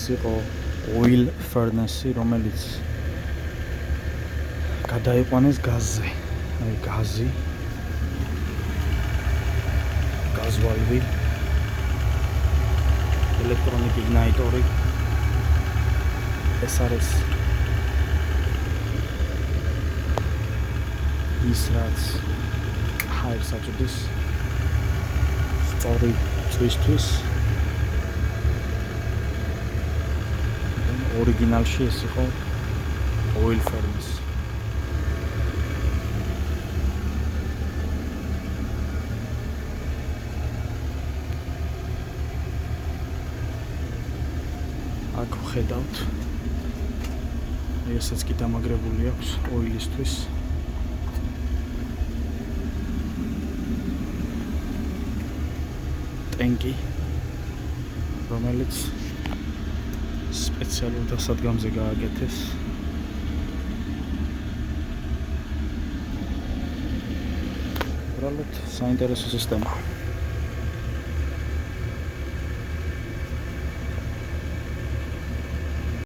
ეს იყო oil furnace, რომელიც გადაიყვანეს გაზზე. აი გაზი, გაზვალვი, electronic igniter. ეს არის ის რაც ჰაერს აწვდის სწორი წვისთვის. ორიგინალში ეს იყო oil furnace. აქ ხედავთ, ესეც კი დამაგრებული აქვს ოილისთვის. ტენკი, რომელიც სპეციალურ დასადგამზე გააკეთეს. უბრალოდ საინტერესო სისტემა.